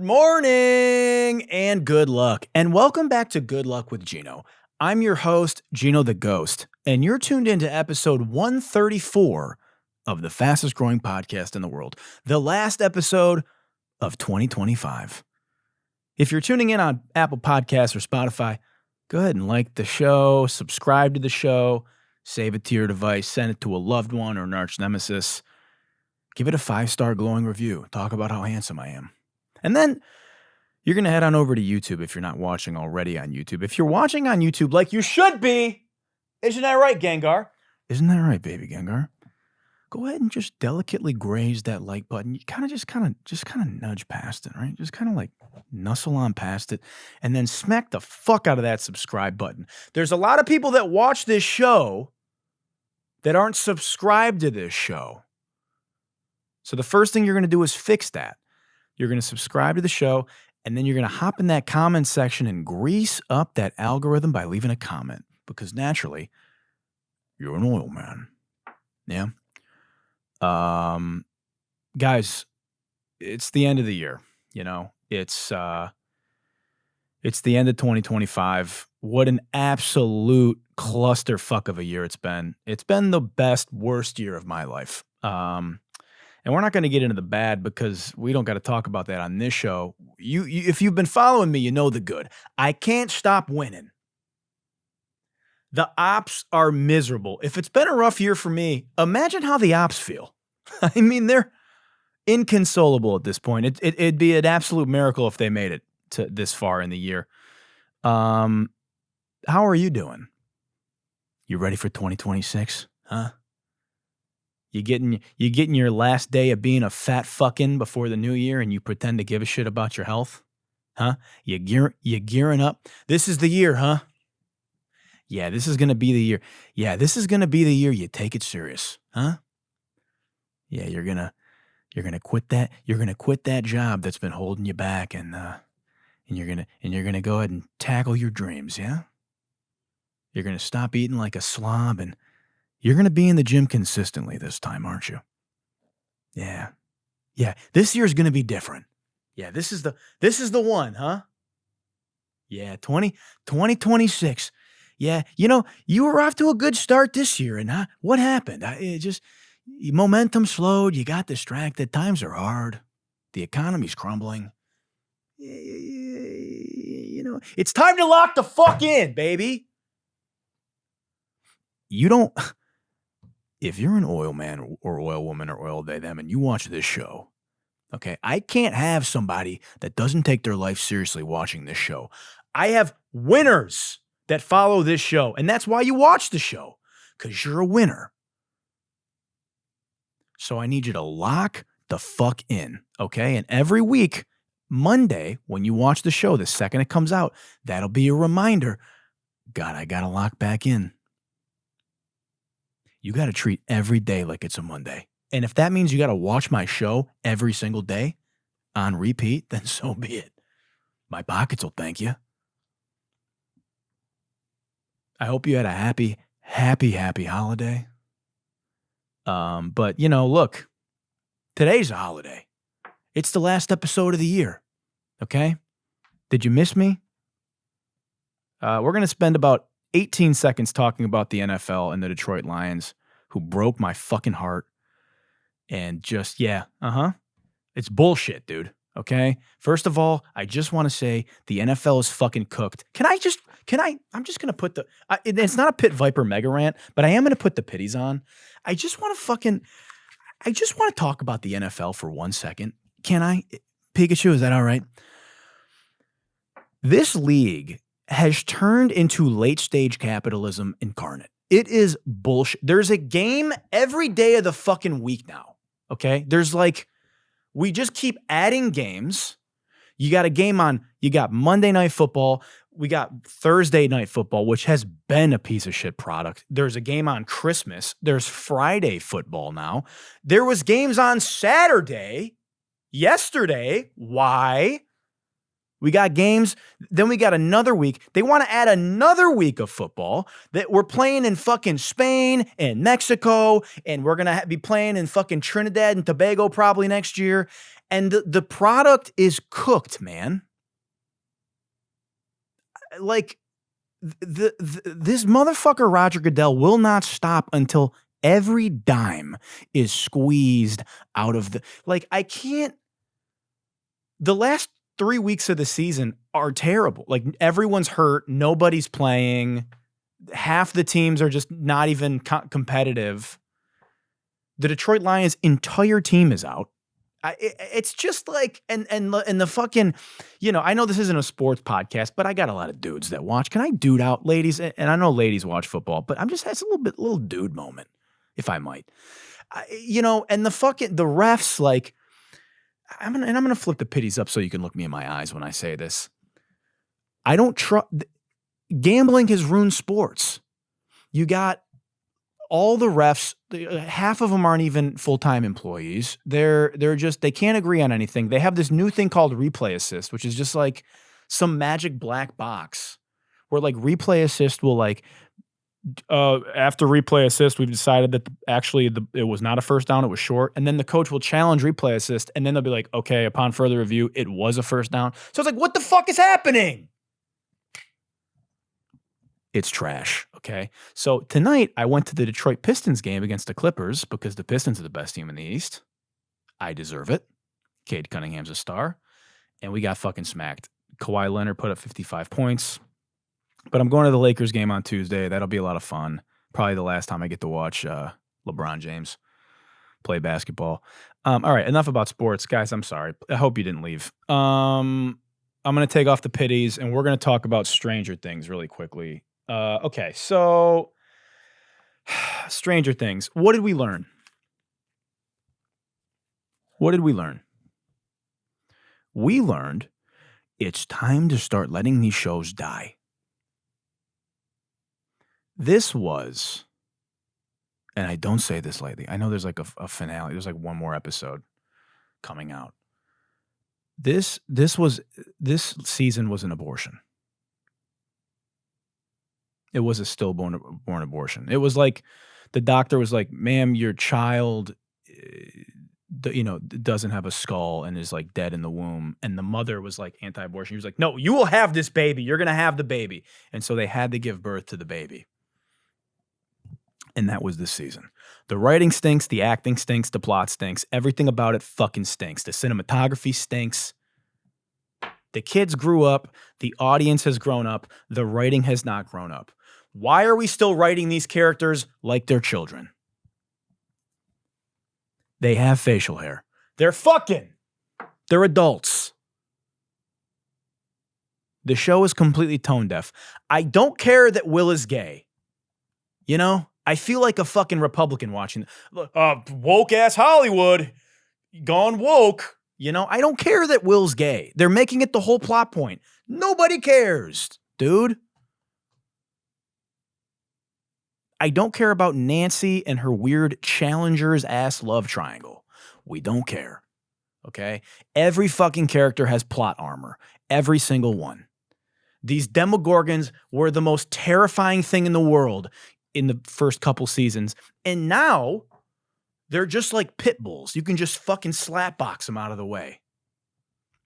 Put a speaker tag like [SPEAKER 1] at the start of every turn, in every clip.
[SPEAKER 1] Good morning and good luck. And welcome back to Good Luck with Gino. I'm your host, Gino the Ghost, and you're tuned into episode 134 of the fastest growing podcast in the world, the last episode of 2025. If you're tuning in on Apple Podcasts or Spotify, go ahead and like the show, subscribe to the show, save it to your device, send it to a loved one or an arch nemesis. Give it a 5-star glowing review. Talk about how handsome I am. And then you're going to head on over to YouTube if you're not watching already on YouTube. If you're watching on YouTube like you should be, isn't that right, Gengar? Isn't that right, baby Gengar? Go ahead and just delicately graze that like button. You just kind of nudge past it, right? Just kind of like nuzzle on past it and then smack the fuck out of that subscribe button. There's a lot of people that watch this show that aren't subscribed to this show. So the first thing you're going to do is fix that. You're going to subscribe to the show, and then you're going to hop in that comment section and grease up that algorithm by leaving a comment, because naturally, you're an oil man. Yeah? Guys, it's the end of the year, you know? It's the end of 2025. What an absolute clusterfuck of a year it's been. It's been the best, worst year of my life. And we're not going to get into the bad because we don't got to talk about that on this show. You, if you've been following me, you know the good. I can't stop winning. The ops are miserable. If it's been a rough year for me, imagine how the ops feel. I mean, they're inconsolable at this point. It'd be an absolute miracle if they made it to this far in the year. How are you doing? You ready for 2026? Huh? You getting your last day of being a fat fucking before the new year and you pretend to give a shit about your health? Huh? You gearing up? This is the year, huh? Yeah, this is going to be the year. Yeah, this is going to be the year you take it serious, huh? Yeah, you're going to quit that. You're going to quit that job that's been holding you back and you're going to go ahead and tackle your dreams, yeah? You're going to stop eating like a slob and you're going to be in the gym consistently this time, aren't you? Yeah. Yeah, this year's going to be different. Yeah, this is the one, huh? Yeah, 2026. Yeah, you know, you were off to a good start this year, and what happened? Momentum slowed, you got distracted, times are hard, the economy's crumbling. You know, it's time to lock the fuck in, baby. If you're an oil man or oil woman or oil they, them, and you watch this show, okay, I can't have somebody that doesn't take their life seriously watching this show. I have winners that follow this show, and that's why you watch the show, because you're a winner. So I need you to lock the fuck in, okay? And every week, Monday, when you watch the show, the second it comes out, that'll be a reminder, God, I got to lock back in. You got to treat every day like it's a Monday. And if that means you got to watch my show every single day on repeat, then so be it. My pockets will thank you. I hope you had a happy holiday. But, you know, look, today's a holiday. It's the last episode of the year. Okay? Did you miss me? We're going to spend about 18 seconds talking about the NFL and the Detroit Lions, who broke my fucking heart. And just, it's bullshit, dude. Okay? First of all, I just want to say the NFL is fucking cooked. I'm just going to put it's not a Pit Viper mega rant, but I am going to put the pitties on. I just want to talk about the NFL for 1 second. Can I? Pikachu, is that all right? This league has turned into late stage capitalism incarnate. It is bullshit. There's a game every day of the fucking week now. Okay? We just keep adding games. You got a game you got Monday Night Football. We got Thursday Night Football, which has been a piece of shit product. There's a game on Christmas. There's Friday football now. There was games on Saturday, yesterday. Why? We got games. Then we got another week. They want to add another week of football that we're playing in fucking Spain and Mexico, and we're going to be playing in fucking Trinidad and Tobago probably next year. And the product is cooked, man. Like, this motherfucker Roger Goodell will not stop until every dime is squeezed out of the, like, I can't, the last 3 weeks of the season are terrible. Like, everyone's hurt. Nobody's playing. Half the teams are just not even competitive. The Detroit Lions' entire team is out. It's just like, and the fucking, you know, I know this isn't a sports podcast, but I got a lot of dudes that watch. Can I dude out, ladies? And I know ladies watch football, but I'm just, it's a little dude moment, if I might. You know, and the refs, like, I'm gonna flip the pitties up so you can look me in my eyes when I say this. I don't trust. Gambling has ruined sports. You got all the refs. Half of them aren't even full-time employees. They're just, they can't agree on anything. They have this new thing called replay assist, which is just like some magic black box where like replay assist will like, after replay assist, we've decided that it was not a first down, it was short. And then the coach will challenge replay assist, and then they'll be like, okay, upon further review, it was a first down. So it's like, what the fuck is happening? It's trash, okay? So tonight, I went to the Detroit Pistons game against the Clippers because the Pistons are the best team in the East. I deserve it. Cade Cunningham's a star. And we got fucking smacked. Kawhi Leonard put up 55 points. But I'm going to the Lakers game on Tuesday. That'll be a lot of fun. Probably the last time I get to watch LeBron James play basketball. All right, enough about sports. Guys, I'm sorry. I hope you didn't leave. I'm going to take off the pitties, and we're going to talk about Stranger Things really quickly. Okay, so Stranger Things. What did we learn? What did we learn? We learned it's time to start letting these shows die. This was, and I don't say this lightly, I know there's like a finale. There's like one more episode coming out. This season was an abortion. It was a stillborn abortion. It was like the doctor was like, ma'am, your child, doesn't have a skull and is like dead in the womb. And the mother was like anti-abortion. He was like, no, you will have this baby. You're going to have the baby. And so they had to give birth to the baby. And that was this season. The writing stinks, the acting stinks, the plot stinks. Everything about it fucking stinks. The cinematography stinks. The kids grew up. The audience has grown up. The writing has not grown up. Why are we still writing these characters like they're children? They have facial hair. They're fucking. They're adults. The show is completely tone deaf. I don't care that Will is gay. You know? I feel like a fucking Republican watching. Woke ass Hollywood. Gone woke. You know, I don't care that Will's gay. They're making it the whole plot point. Nobody cares, dude. I don't care about Nancy and her weird Challenger's ass love triangle. We don't care. Okay? Every fucking character has plot armor. Every single one. These Demogorgons were the most terrifying thing in the world in the first couple seasons. And now they're just like pit bulls. You can just fucking slapbox them out of the way.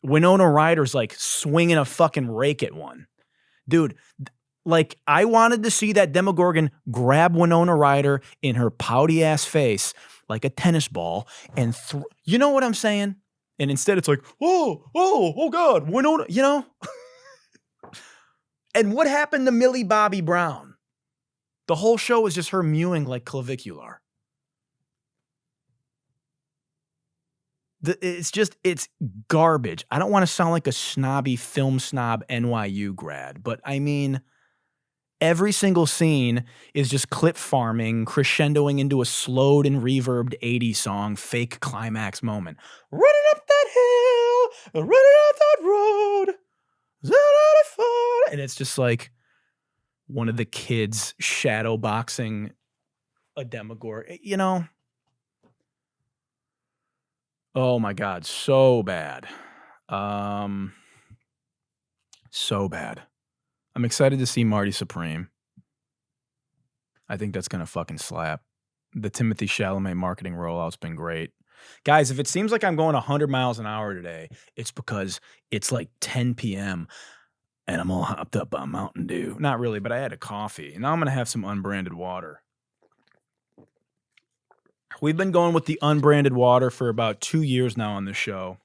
[SPEAKER 1] Winona Ryder's like swinging a fucking rake at one. Dude, like I wanted to see that Demogorgon grab Winona Ryder in her pouty ass face like a tennis ball and you know what I'm saying? And instead it's like, oh God, Winona, you know? And what happened to Millie Bobby Brown? The whole show was just her mewing like clavicular. It's garbage. I don't want to sound like a snobby film snob NYU grad, but I mean, every single scene is just clip farming, crescendoing into a slowed and reverbed 80s song, fake climax moment. Running up that hill, running up that road, and it's just like one of the kids shadow boxing a Demogorgon, you know? Oh my God, so bad. So bad. I'm excited to see Marty Supreme. I think that's gonna fucking slap. The Timothy Chalamet marketing rollout's been great. Guys, if it seems like I'm going 100 miles an hour today, it's because it's like 10 PM and I'm all hopped up on Mountain Dew. Not really, but I had a coffee. And now I'm gonna have some unbranded water. We've been going with the unbranded water for about 2 years now on this show.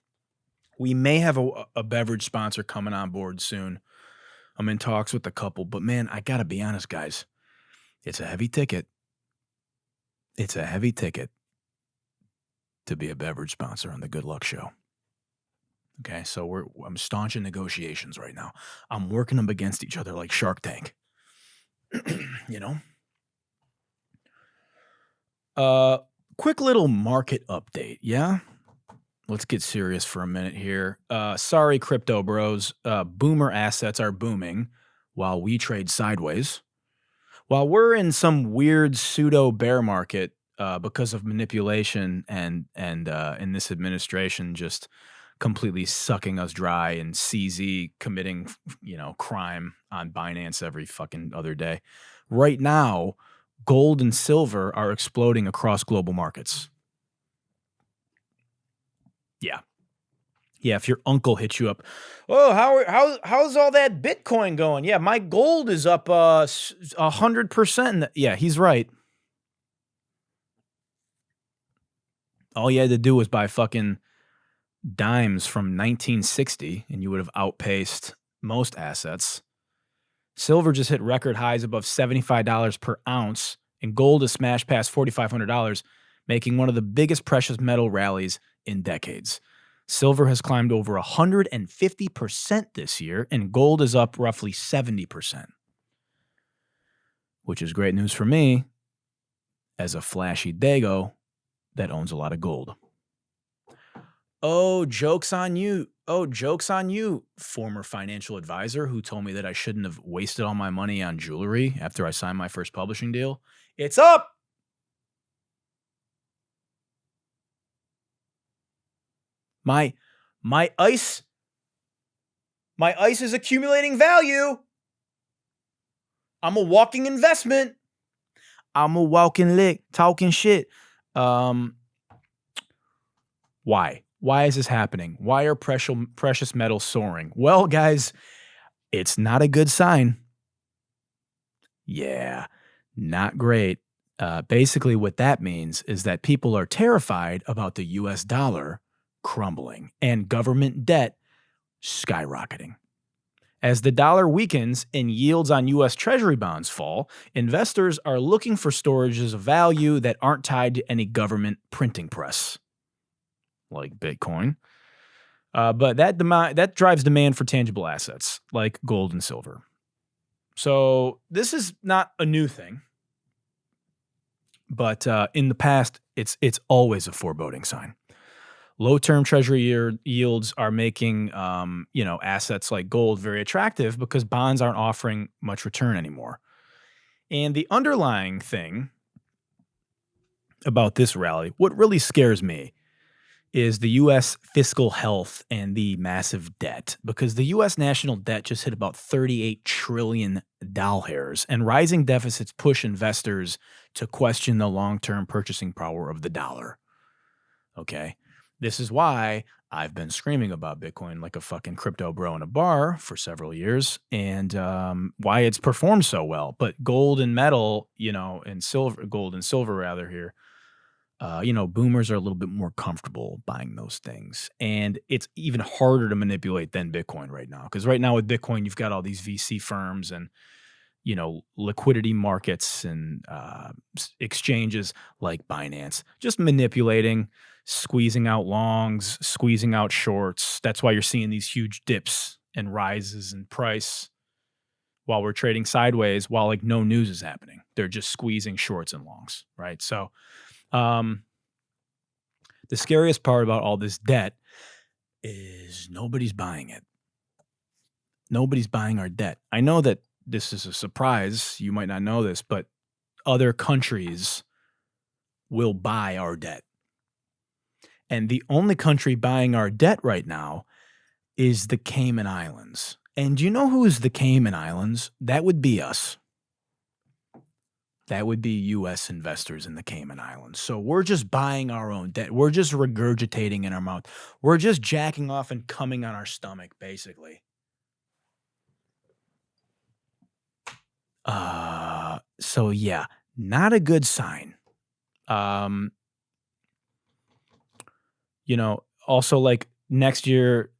[SPEAKER 1] We may have a beverage sponsor coming on board soon. I'm in talks with a couple, but man, I gotta be honest, guys. It's a heavy ticket. It's a heavy ticket to be a beverage sponsor on the Good Luck Show. Okay, so I'm staunch in negotiations right now. I'm working them against each other like Shark Tank. You know? Quick little market update, yeah? Let's get serious for a minute here. Sorry, crypto bros. Boomer assets are booming while we trade sideways. While we're in some weird pseudo bear market because of manipulation and in this administration just completely sucking us dry and CZ committing, crime on Binance every fucking other day. Right now, gold and silver are exploding across global markets. Yeah. Yeah, if your uncle hits you up, oh, how's all that Bitcoin going? Yeah, my gold is up 100%. Yeah, he's right. All you had to do was buy fucking dimes from 1960, and you would have outpaced most assets. Silver just hit record highs above $75 per ounce, and gold has smashed past $4,500, making one of the biggest precious metal rallies in decades. Silver has climbed over 150% this year, and gold is up roughly 70%, which is great news for me as a flashy dago that owns a lot of gold. Oh, joke's on you. Oh, joke's on you, former financial advisor who told me that I shouldn't have wasted all my money on jewelry after I signed my first publishing deal. It's up. My ice is accumulating value. I'm a walking investment. I'm a walking lick, talking shit. Why? Why is this happening? Why are precious metals soaring? Well, guys, it's not a good sign. Yeah, not great. Basically, what that means is that people are terrified about the US dollar crumbling and government debt skyrocketing. As the dollar weakens and yields on U.S. Treasury bonds fall, investors are looking for storages of value that aren't tied to any government printing press, like Bitcoin. But that drives demand for tangible assets, like gold and silver. So this is not a new thing, but in the past, it's always a foreboding sign. Low-term Treasury yields are making, assets like gold very attractive because bonds aren't offering much return anymore. And the underlying thing about this rally, what really scares me, is the U.S. fiscal health and the massive debt, because the U.S. national debt just hit about $38 trillion, and rising deficits push investors to question the long-term purchasing power of the dollar. Okay? This is why I've been screaming about Bitcoin like a fucking crypto bro in a bar for several years, and why it's performed so well. But gold and metal, and gold and silver rather here, boomers are a little bit more comfortable buying those things. And it's even harder to manipulate than Bitcoin right now. Because right now with Bitcoin, you've got all these VC firms and, liquidity markets and exchanges like Binance just manipulating, squeezing out longs, squeezing out shorts. That's why you're seeing these huge dips and rises in price while we're trading sideways, while like no news is happening. They're just squeezing shorts and longs, right? So the scariest part about all this debt is nobody's buying it. Nobody's buying our debt. I know that this is a surprise. You might not know this, but other countries will buy our debt. And the only country buying our debt right now is the Cayman Islands. And do you know who's the Cayman Islands? That would be us. That would be U.S. investors in the Cayman Islands. So we're just buying our own debt. We're just regurgitating in our mouth. We're just jacking off and coming on our stomach, basically. So yeah, not a good sign. Also like next year,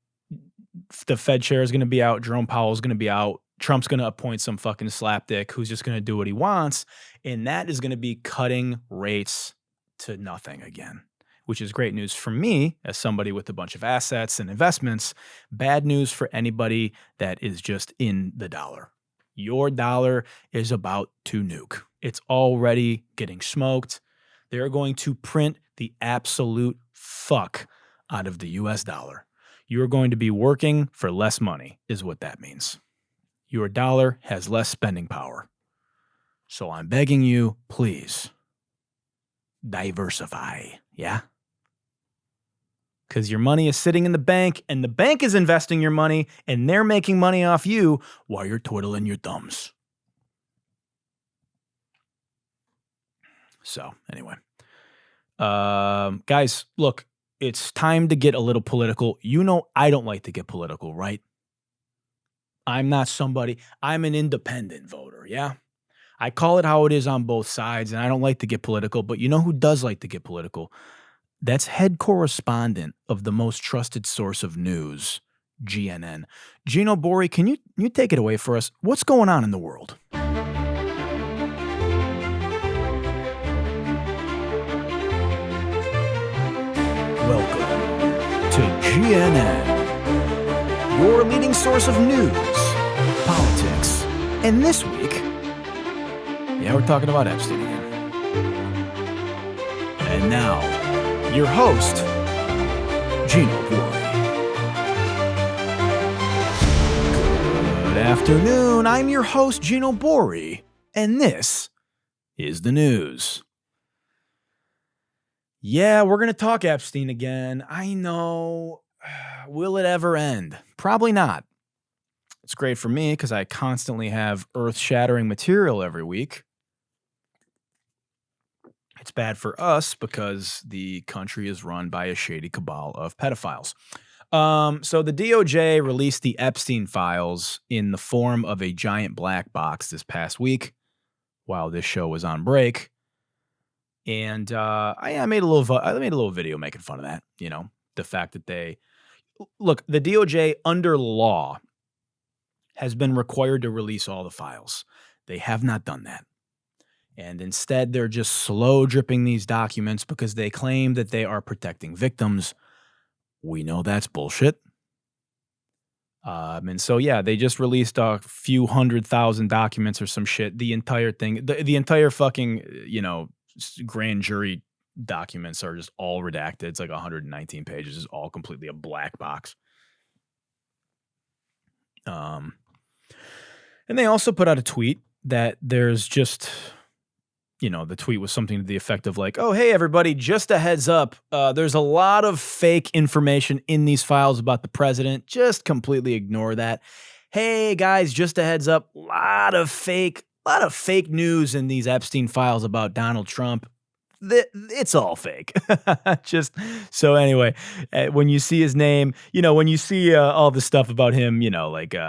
[SPEAKER 1] the Fed chair is going to be out. Jerome Powell is going to be out. Trump's going to appoint some fucking slapdick who's just going to do what he wants. And that is going to be cutting rates to nothing again, which is great news for me as somebody with a bunch of assets and investments. Bad news for anybody that is just in the dollar. Your dollar is about to nuke. It's already getting smoked. They're going to print the absolute fuck out of the US dollar. You're going to be working for less money, is what that means. Your dollar has less spending power. So I'm begging you, please, diversify, yeah? Because your money is sitting in the bank, and the bank is investing your money, and they're making money off you while you're twiddling your thumbs. So, anyway. Guys, look, it's time to get a little political. You know I don't like to get political, right? I'm not somebody, I'm an independent voter, yeah? I call it how it is on both sides, and I don't like to get political, but you know who does like to get political? That's head correspondent of the most trusted source of news, GNN. Gino Borri, can you take it away for us? What's going on in the world? Welcome to GNN, your leading source of news, politics, and this week, yeah, we're talking about Epstein again. And now, your host, Gino Borri. Good afternoon. I'm your host, Gino Borri, and this is the news. Yeah, we're going to talk Epstein again. I know. Will it ever end? Probably not. It's great for me because I constantly have earth-shattering material every week. It's bad for us because the country is run by a shady cabal of pedophiles. So the DOJ released the Epstein files in the form of a giant black box this past week while this show was on break. And I made a little video making fun of that, the fact that the DOJ under law has been required to release all the files. They have not done that. And instead, they're just slow dripping these documents because they claim that they are protecting victims. We know that's bullshit. And so, yeah, they just released a few 100,000 documents or some shit. The entire thing, the entire fucking, grand jury documents are just all redacted. It's like 119 pages. It's all completely a black box. And they also put out a tweet that there's just... the tweet was something to the effect of like, oh, hey, everybody, just a heads up. There's a lot of fake information in these files about the president. Just completely ignore that. Hey, guys, just a heads up. A lot of fake news in these Epstein files about Donald Trump. It's all fake. So anyway, when you see his name, when you see all the stuff about him,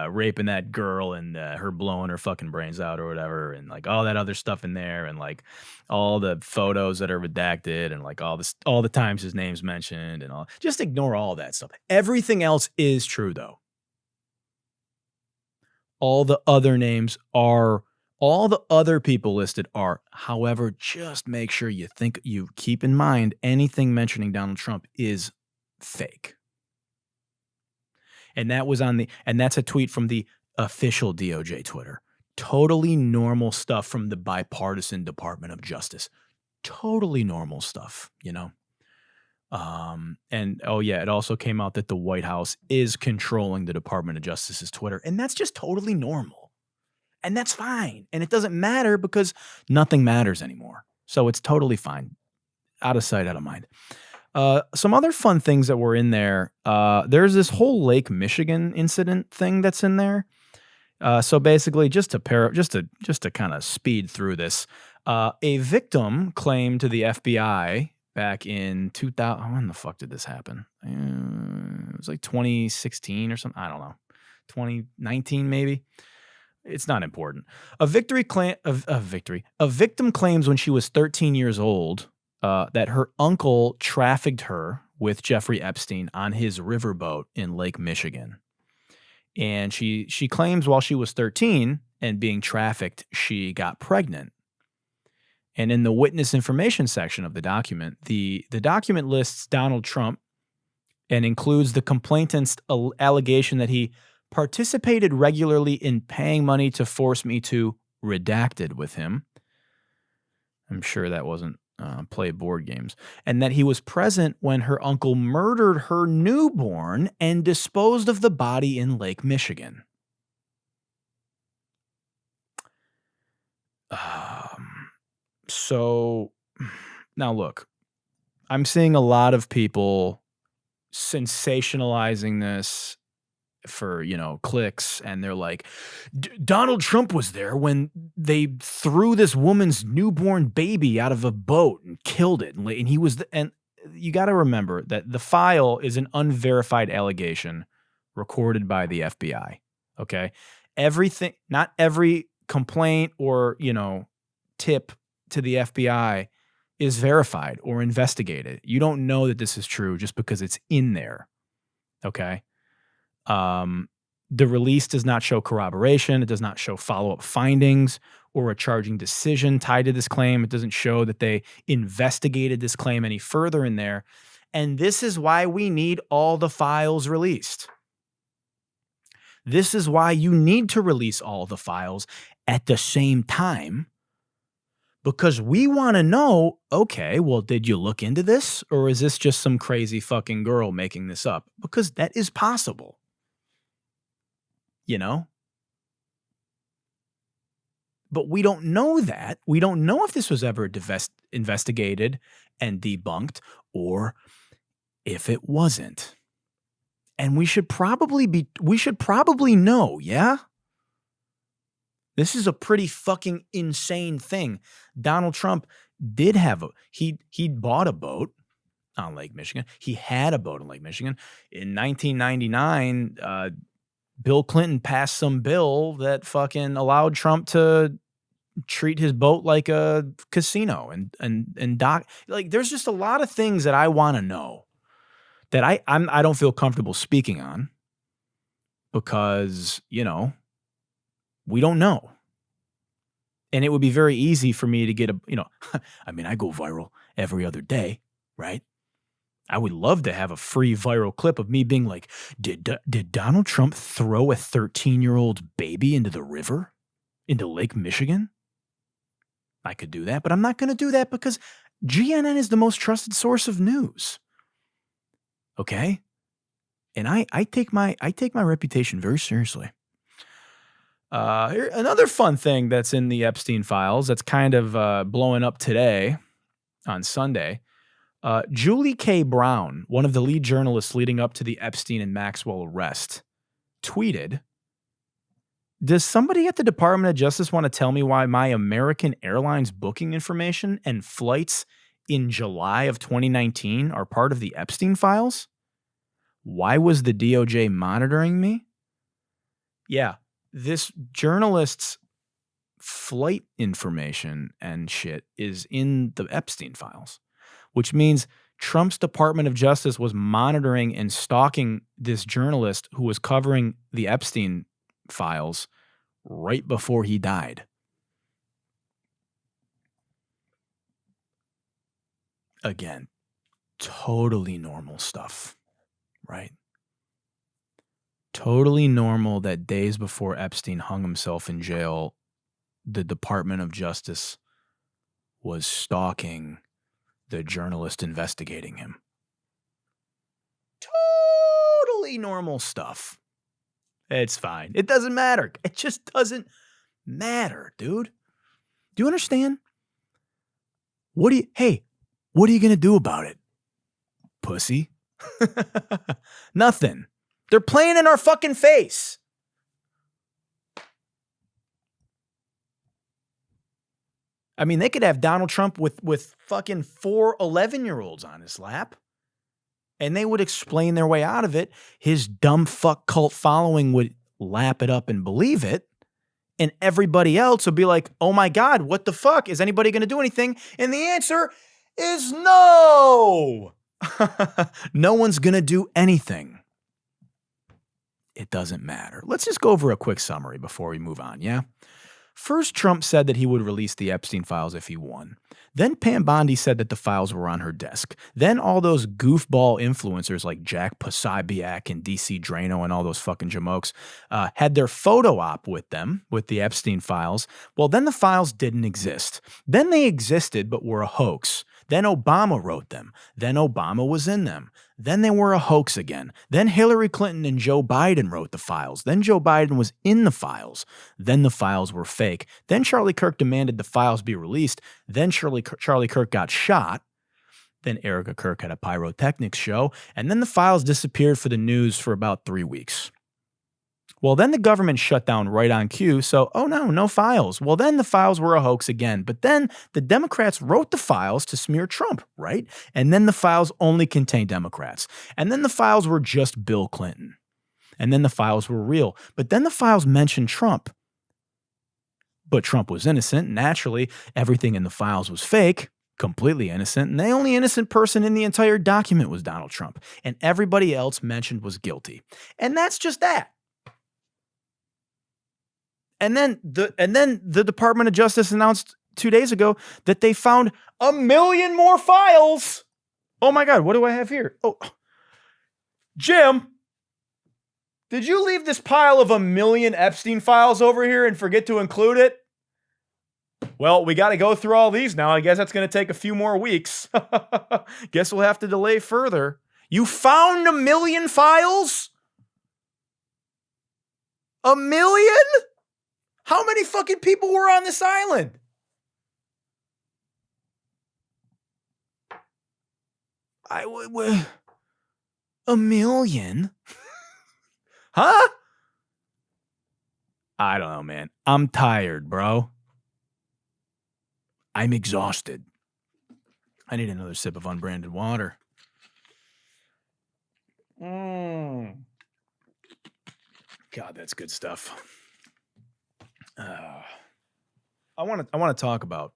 [SPEAKER 1] raping that girl and her blowing her fucking brains out or whatever, and like all that other stuff in there, and like all the photos that are redacted, and like all the times his name's mentioned, and all, just ignore all that stuff. Everything else is true though. All the other people listed are, however, just make sure you keep in mind anything mentioning Donald Trump is fake. And that's a tweet from the official DOJ Twitter. Totally normal stuff from the bipartisan Department of Justice. Totally normal stuff, And oh yeah, it also came out that the White House is controlling the Department of Justice's Twitter, and that's just totally normal. And that's fine. And it doesn't matter because nothing matters anymore. So it's totally fine. Out of sight, out of mind. Some other fun things that were in there. There's this whole Lake Michigan incident thing that's in there. So basically, just to kind of speed through this, a victim claimed to the FBI back in 2000. When the fuck did this happen? It was like 2016 or something. I don't know, 2019 maybe. It's not important. A victim claims when she was 13 years old that her uncle trafficked her with Jeffrey Epstein on his riverboat in Lake Michigan. And she claims while she was 13 and being trafficked, she got pregnant. And in the witness information section of the document, the document lists Donald Trump and includes the complainant's allegation that he participated regularly in paying money to force me to redacted with him. I'm sure that wasn't play board games. And that he was present when her uncle murdered her newborn and disposed of the body in Lake Michigan. So now look, I'm seeing a lot of people sensationalizing this for, clicks, and they're like, Donald Trump was there when they threw this woman's newborn baby out of a boat and killed it. And he was, and you got to remember that the file is an unverified allegation recorded by the FBI. Okay. Everything, not every complaint or, tip to the FBI is verified or investigated. You don't know that this is true just because it's in there. Okay. The release does not show corroboration. It does not show follow-up findings or a charging decision tied to this claim. It doesn't show that they investigated this claim any further in there. And this is why we need all the files released. This is why you need to release all the files at the same time, because we want to know, okay, well, did you look into this, or is this just some crazy fucking girl making this up? Because that is possible. But we don't know that. We don't know if this was ever investigated and debunked, or if it wasn't. And we should probably know, yeah? This is a pretty fucking insane thing. Donald Trump did have he bought a boat on Lake Michigan. He had a boat on Lake Michigan. In 1999, Bill Clinton passed some bill that fucking allowed Trump to treat his boat like a casino and dock. Like, there's just a lot of things that I want to know that I don't feel comfortable speaking on because, we don't know. And it would be very easy for me to get I go viral every other day, right? I would love to have a free viral clip of me being like, did Donald Trump throw a 13-year-old baby into the river, into Lake Michigan? I could do that, but I'm not going to do that because GNN is the most trusted source of news. Okay? And I take my reputation very seriously. Another fun thing that's in the Epstein files that's kind of blowing up today on Sunday. Julie K. Brown, one of the lead journalists leading up to the Epstein and Maxwell arrest, tweeted, "Does somebody at the Department of Justice want to tell me why my American Airlines booking information and flights in July of 2019 are part of the Epstein files? Why was the DOJ monitoring me?" Yeah, this journalist's flight information and shit is in the Epstein files, which means Trump's Department of Justice was monitoring and stalking this journalist who was covering the Epstein files right before he died. Again, totally normal stuff, right? Totally normal that days before Epstein hung himself in jail, the Department of Justice was stalking the journalist investigating him. Totally normal stuff. It's fine. It doesn't matter. It just doesn't matter, dude. Do you understand? What are you going to do about it? pussy. Nothing. They're playing in our fucking face. I mean, they could have Donald Trump with fucking 4 11-year-olds on his lap, and they would explain their way out of it. His dumb fuck cult following would lap it up and believe it, and everybody else would be like, oh my God, what the fuck? Is anybody going to do anything? And the answer is no. No one's going to do anything. It doesn't matter. Let's just go over a quick summary before we move on, yeah? First, Trump said that he would release the Epstein files if he won. Then Pam Bondi said that the files were on her desk. Then all those goofball influencers like Jack Posobiec and DC Drano and all those fucking jamokes had their photo op with them, with the Epstein files. Well, then the files didn't exist. Then they existed but were a hoax. Then Obama wrote them. Then Obama was in them. Then they were a hoax again. Then Hillary Clinton and Joe Biden wrote the files. Then Joe Biden was in the files. Then the files were fake. Then Charlie Kirk demanded the files be released. Then Charlie Kirk got shot. Then Erica Kirk had a pyrotechnics show. And then the files disappeared for the news for about 3 weeks. Well, then the government shut down right on cue, so, oh no files. Well, then the files were a hoax again. But then the Democrats wrote the files to smear Trump, right? And then the files only contained Democrats. And then the files were just Bill Clinton. And then the files were real. But then the files mentioned Trump. But Trump was innocent. Naturally, everything in the files was fake. Completely innocent, and the only innocent person in the entire document was Donald Trump. And everybody else mentioned was guilty. And that's just that. And then the Department of Justice announced 2 days ago that they found 1 million more files. Oh my God, what do I have here? Oh, Jim, did you leave this pile of 1 million Epstein files over here and forget to include it? Well, we got to go through all these now. I guess that's going to take a few more weeks. Guess we'll have to delay further. You found 1 million files? 1 million? How many fucking people were on this island? $1 million? Huh? I don't know, man. I'm tired, bro. I'm exhausted. I need another sip of unbranded water. God, that's good stuff. I want to talk about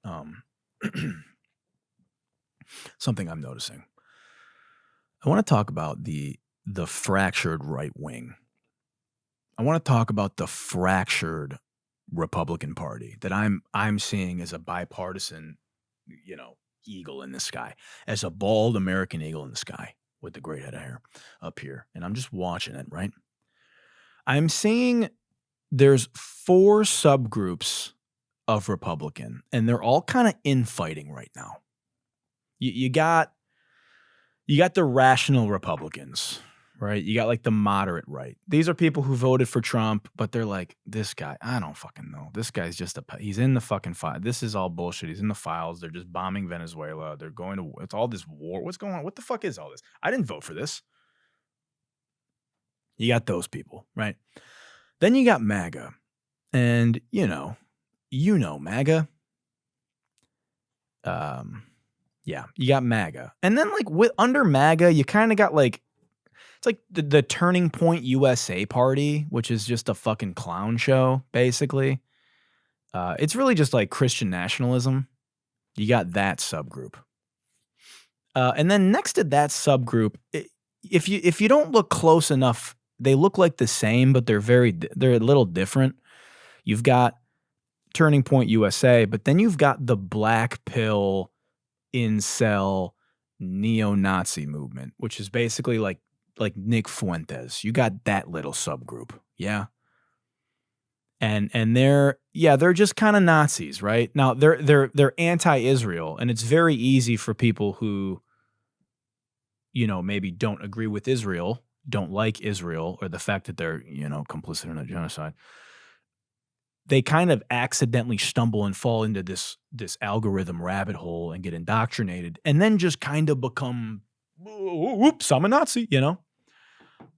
[SPEAKER 1] something I'm noticing. I want to talk about the fractured right wing. I want to talk about the fractured Republican Party that I'm seeing as a bipartisan, eagle in the sky, as a bald American eagle in the sky with the great head of hair up here, and I'm just watching it, right? I'm seeing there's 4 subgroups of Republican, and they're all kind of infighting right now. You got the rational Republicans, right? You got like the moderate right. These are people who voted for Trump, but they're like, this guy, I don't fucking know. This guy's just he's in the fucking file. This is all bullshit. He's in the files. They're just bombing Venezuela. They're going to, it's all this war. What's going on? What the fuck is all this? I didn't vote for this. You got those people, right? Then you got MAGA. And, you know MAGA. Yeah, you got MAGA. And then like under MAGA, you kind of got like, it's like the Turning Point USA party, which is just a fucking clown show, basically. It's really just like Christian nationalism. You got that subgroup. And then next to that subgroup, if you don't look close enough, they look like the same, but they're a little different. You've got Turning Point USA, but then you've got the black pill incel neo-Nazi movement, which is basically like Nick Fuentes. You got that little subgroup, yeah? And they're just kind of Nazis, right? Now they're anti-Israel, and it's very easy for people who, maybe don't agree with Israel, don't like Israel, or the fact that they're, complicit in a genocide. They kind of accidentally stumble and fall into this algorithm rabbit hole and get indoctrinated, and then just kind of become oops, I'm a Nazi, you know?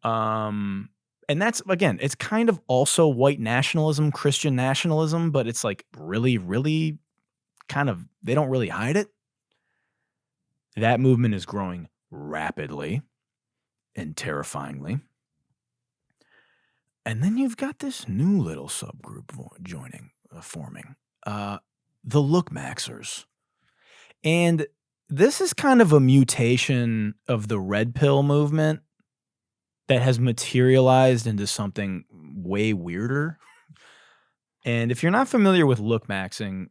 [SPEAKER 1] And that's, again, it's kind of also white nationalism, Christian nationalism, but it's like really, really kind of, they don't really hide it. That movement is growing rapidly and terrifyingly. And then you've got this new little subgroup forming, the looksmaxxers. And this is kind of a mutation of the red pill movement that has materialized into something way weirder. And if you're not familiar with lookmaxing,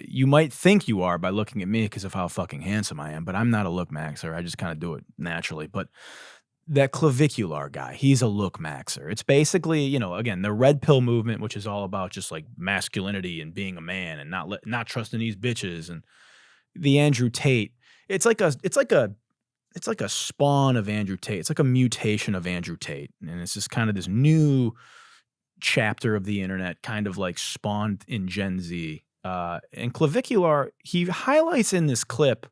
[SPEAKER 1] you might think you are by looking at me because of how fucking handsome I am, but I'm not a lookmaxer. I just kind of do it naturally. But that clavicular guy, he's a lookmaxer. It's basically, you know, again, the red pill movement, which is all about just like masculinity and being a man and not trusting these bitches, and the Andrew Tate. It's like a spawn of Andrew Tate. It's like a mutation of Andrew Tate, and it's just kind of this new chapter of the internet, kind of like spawned in Gen Z. And clavicular, he highlights in this clip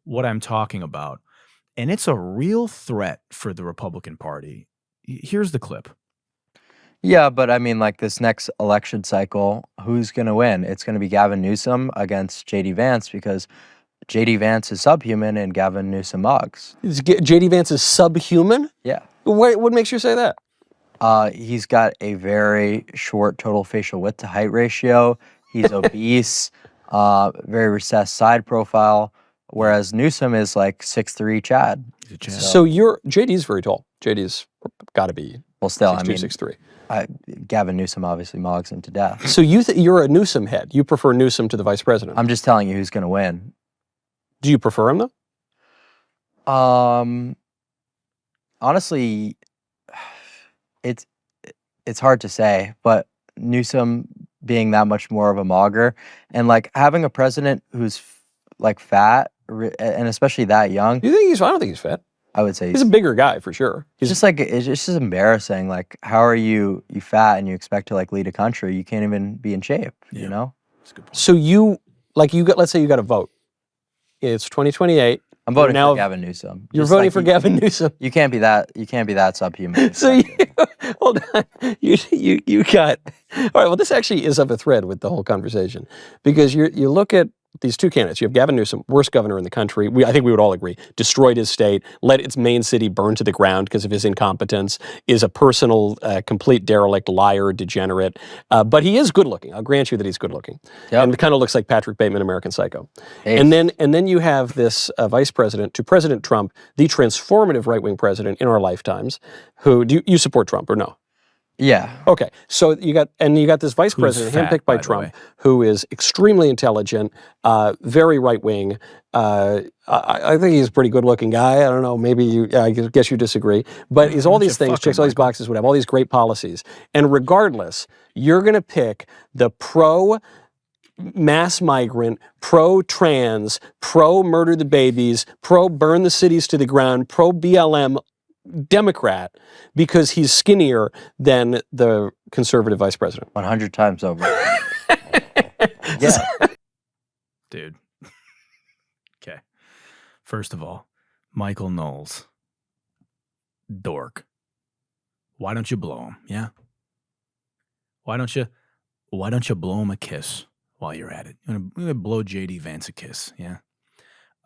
[SPEAKER 1] what I'm talking about. And it's a real threat for the Republican Party. Here's the clip.
[SPEAKER 2] Yeah, but I mean, like this next election cycle, who's going to win? It's going to be Gavin Newsom against JD Vance because JD Vance is subhuman and Gavin Newsom mugs.
[SPEAKER 3] JD Vance is subhuman?
[SPEAKER 2] Yeah.
[SPEAKER 3] What makes you say that?
[SPEAKER 2] He's got a very short total facial width to height ratio. He's obese, very recessed side profile. Whereas Newsom is like 6'3" Chad.
[SPEAKER 3] So JD's very tall. JD's got to be
[SPEAKER 2] still
[SPEAKER 3] 6'2", 6'3".
[SPEAKER 2] Gavin Newsom obviously mogs him to death.
[SPEAKER 3] So you're a Newsom head. You prefer Newsom to the vice president.
[SPEAKER 2] I'm just telling you who's going to win.
[SPEAKER 3] Do you prefer him though?
[SPEAKER 2] Honestly, it's hard to say, but Newsom being that much more of a mogger and like having a president who's like fat and especially that young.
[SPEAKER 3] You think I don't think he's fat.
[SPEAKER 2] I would say
[SPEAKER 3] he's a bigger guy for sure.
[SPEAKER 2] He's just like, it's just embarrassing. Like, how are you fat and you expect to like lead a country? You can't even be in shape, you know?
[SPEAKER 1] That's a good point.
[SPEAKER 3] So let's say you got a vote. It's 2028.
[SPEAKER 2] I'm voting for Gavin Newsom.
[SPEAKER 3] You're voting for Gavin Newsom.
[SPEAKER 2] You can't be that subhuman.
[SPEAKER 3] So hold on. You got, all right, well, this actually is of a thread with the whole conversation because you look at these two candidates. You have Gavin Newsom, worst governor in the country. I think we would all agree, destroyed his state, let its main city burn to the ground because of his incompetence, is a personal, complete derelict, liar, degenerate. But he is good looking. I'll grant you that he's good looking. Yep. And kind of looks like Patrick Bateman, American Psycho. Hey. And then you have this vice president to President Trump, the transformative right-wing president in our lifetimes, who, do you support Trump or no?
[SPEAKER 2] Yeah.
[SPEAKER 3] Okay. So you got this vice president handpicked by Trump, who is extremely intelligent, very right wing. I think he's a pretty good looking guy. I don't know. Maybe I guess you disagree. But he's all these things, checks all these boxes, would have all these great policies. And regardless, you're going to pick the pro mass migrant, pro-trans, pro-murder the babies, pro-burn the cities to the ground, pro-BLM Democrat because he's skinnier than the conservative vice president.
[SPEAKER 2] 100 times over. Yeah.
[SPEAKER 1] Dude. Okay. First of all, Michael Knowles. Dork. Why don't you blow him? Yeah. Why don't you blow him a kiss while you're at it? I'm gonna blow JD Vance a kiss. Yeah.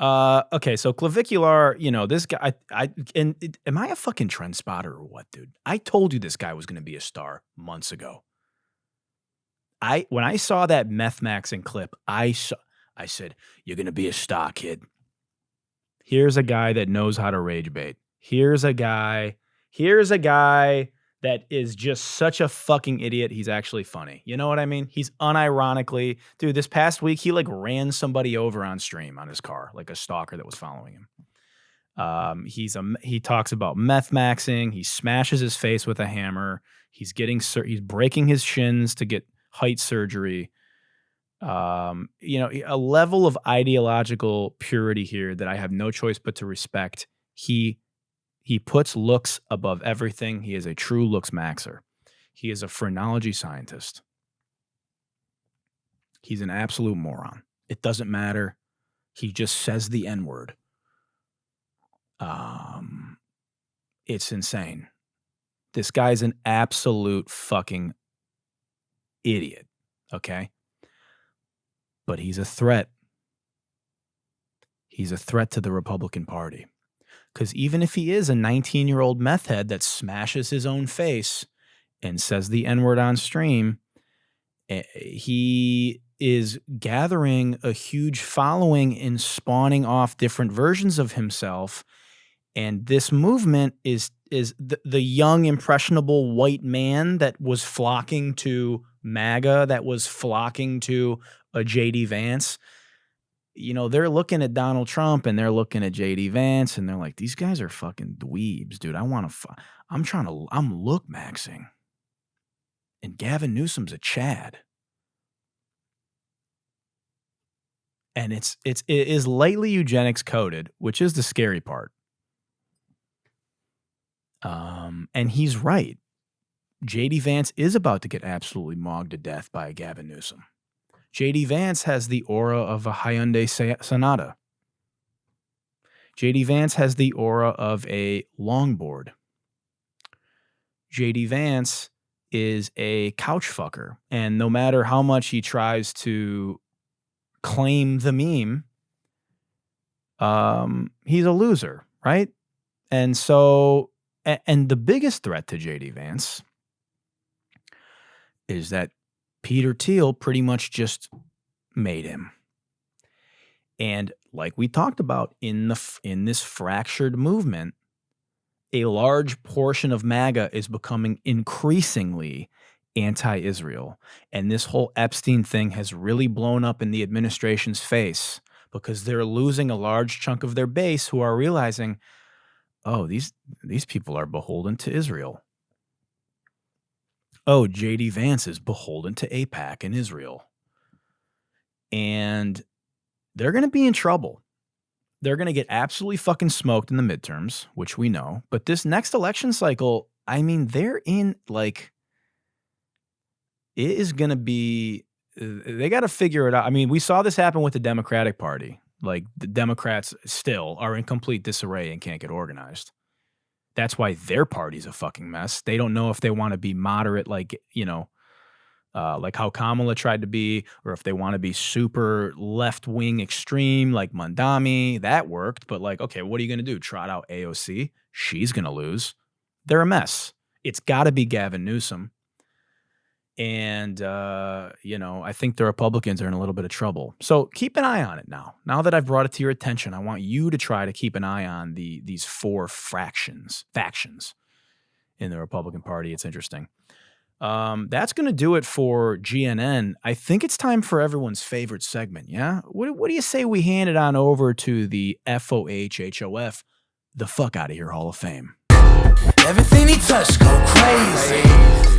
[SPEAKER 1] Okay, so clavicular, you know, this guy, am I a fucking trend spotter or what, dude? I told you this guy was going to be a star months ago. When I saw that meth maxing clip, I said, you're going to be a star, kid. Here's a guy that knows how to rage bait. Here's a guy that is just such a fucking idiot. He's actually funny. You know what I mean? He's unironically, dude, this past week, he like ran somebody over on stream on his car, like a stalker that was following him. He talks about meth maxing. He smashes his face with a hammer. He's breaking his shins to get height surgery. You know, a level of ideological purity here that I have no choice but to respect. He puts looks above everything. He is a true looksmaxxer. He is a phrenology scientist. He's an absolute moron. It doesn't matter. He just says the N-word. It's insane. This guy's an absolute fucking idiot, okay? But he's a threat. He's a threat to the Republican Party. Because even if he is a 19-year-old meth head that smashes his own face and says the N-word on stream, he is gathering a huge following and spawning off different versions of himself. And this movement is the young, impressionable white man that was flocking to MAGA, that was flocking to a JD Vance. You know, they're looking at Donald Trump and they're looking at JD Vance and they're like, these guys are fucking dweebs, dude. I'm lookmaxxing. And Gavin Newsom's a Chad. And it is lightly eugenics coded, which is the scary part. And he's right. JD Vance is about to get absolutely mogged to death by Gavin Newsom. JD Vance has the aura of a Hyundai Sonata. JD Vance has the aura of a longboard. JD Vance is a couch fucker. And no matter how much he tries to claim the meme, he's a loser, right? And so, and the biggest threat to JD Vance is that Peter Thiel pretty much just made him. And like we talked about in this fractured movement, a large portion of MAGA is becoming increasingly anti-Israel. And this whole Epstein thing has really blown up in the administration's face because they're losing a large chunk of their base who are realizing, oh, these people are beholden to Israel. Oh, JD Vance is beholden to AIPAC and Israel. And they're going to be in trouble. They're going to get absolutely fucking smoked in the midterms, which we know. But this next election cycle, I mean, they're in like, it is going to be, they got to figure it out. I mean, we saw this happen with the Democratic Party. Like the Democrats still are in complete disarray and can't get organized. That's why their party's a fucking mess. They don't know if they want to be moderate, like, you know, like how Kamala tried to be, or if they want to be super left-wing extreme like Mandami. That worked, but like, okay, what are you going to do? Trot out AOC? She's going to lose. They're a mess. It's got to be Gavin Newsom. And, you know, I think the Republicans are in a little bit of trouble. So keep an eye on it now. Now that I've brought it to your attention, I want you to try to keep an eye on these four factions in the Republican Party. It's interesting. That's going to do it for GNN. I think it's time for everyone's favorite segment, yeah? What do you say we hand it on over to the FOH HOF, the fuck out of here Hall of Fame?
[SPEAKER 4] Everything he touched go crazy.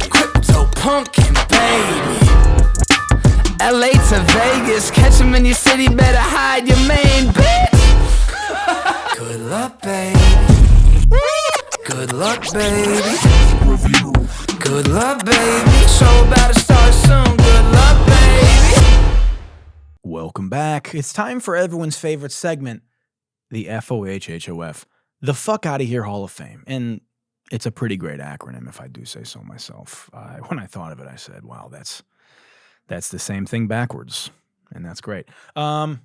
[SPEAKER 4] Crypto punkin' baby. LA to Vegas, catch him in your city, better hide your main bitch. Good luck, baby. Good luck, baby. Good luck, baby. Show about to start soon. Good luck, baby.
[SPEAKER 1] Welcome back. It's time for everyone's favorite segment, the FOH HOF, the fuck out of here Hall of Fame. And it's a pretty great acronym, if I do say so myself. When I thought of it, I said, wow, that's the same thing backwards. And that's great. The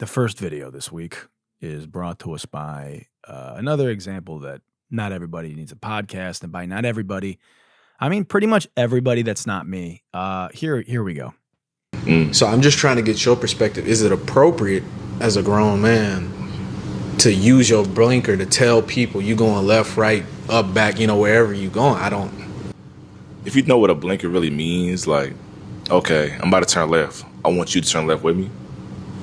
[SPEAKER 1] first video this week is brought to us by another example that not everybody needs a podcast. And by not everybody, I mean pretty much everybody that's not me. Here we go.
[SPEAKER 5] So I'm just trying to get your perspective. Is it appropriate as a grown man to use your blinker to tell people you going left, right, up, back, you know, wherever you going? I don't.
[SPEAKER 6] If you know what a blinker really means, like, okay, I'm about to turn left. I want you to turn left with me.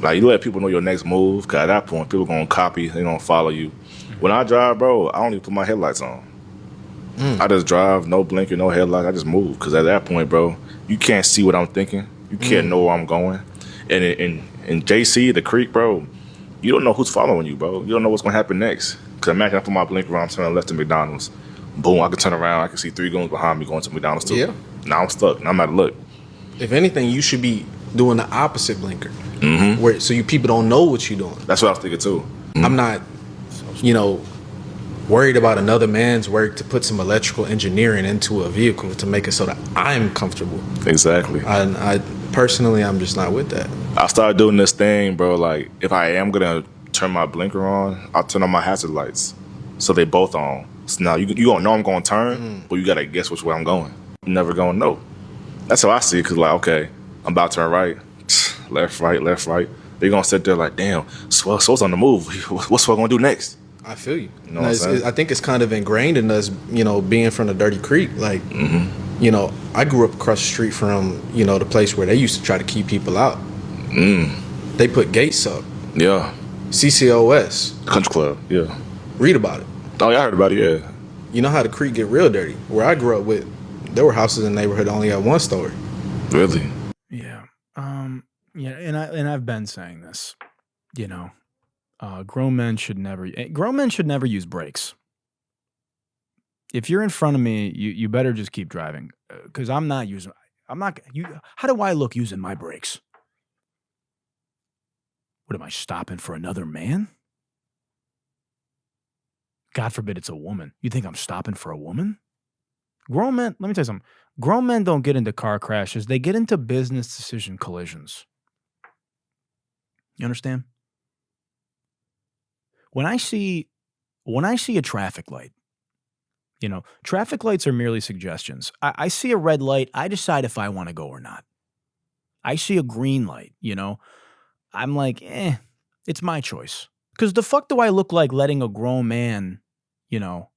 [SPEAKER 6] Like, you let people know your next move, because at that point, people going to copy, they're going to follow you. When I drive, bro, I don't even put my headlights on. I just drive, no blinker, no headlights. I just move, because at that point, bro, you can't see what I'm thinking. You can't know where I'm going. And in JC, the creek, bro, you don't know who's following you, bro. You don't know what's going to happen next. Because imagine I put my blinker on, I'm turning left to McDonald's. Boom, I can turn around. I can see 3 goons behind me going to McDonald's too. Yeah. Now I'm stuck. Now I'm at a look.
[SPEAKER 5] If anything, you should be doing the opposite blinker. Where so you people don't know what you're doing.
[SPEAKER 6] That's what I was thinking too.
[SPEAKER 5] I'm not, you know, worried about another man's work to put some electrical engineering into a vehicle to make it so that I'm comfortable.
[SPEAKER 6] Exactly.
[SPEAKER 5] I personally, I'm just not with that.
[SPEAKER 6] I started doing this thing, bro. Like, if I am gonna turn my blinker on, I'll turn on my hazard lights, so they both on. So now you gonna know I'm gonna turn, but you gotta guess which way I'm going. I'm never gonna know. That's how I see it. Cause like, okay, I'm about to turn right, left, right, left, right. They're gonna sit there like, damn, Swell's on the move. What's Swell gonna do next?
[SPEAKER 5] I feel you.
[SPEAKER 6] You know what I'm saying?
[SPEAKER 5] I think it's kind of ingrained in us, you know, being from the Dirty Creek. Like, you know, I grew up across the street from, you know, the place where they used to try to keep people out. They put gates up.
[SPEAKER 6] Yeah.
[SPEAKER 5] CCOS.
[SPEAKER 6] Country Club. Yeah.
[SPEAKER 5] Read about it.
[SPEAKER 6] Oh, yeah, I heard about it. Yeah.
[SPEAKER 5] You know how the creek get real dirty. Where I grew up with, there were houses in the neighborhood that only had one story.
[SPEAKER 6] Really?
[SPEAKER 1] Yeah. Yeah, and I've been saying this, you know. Grown men should never use brakes. If you're in front of me, you better just keep driving, because how do I look using my brakes? What am I, stopping for another man? God forbid it's a woman. You think I'm stopping for a woman? Grown men, let me tell you something. Grown men don't get into car crashes. They get into business decision collisions. You understand? When I see a traffic light, you know, traffic lights are merely suggestions. I see a red light, I decide if I want to go or not. I see a green light, you know, I'm like, it's my choice. Because the fuck do I look like letting a grown man, you know,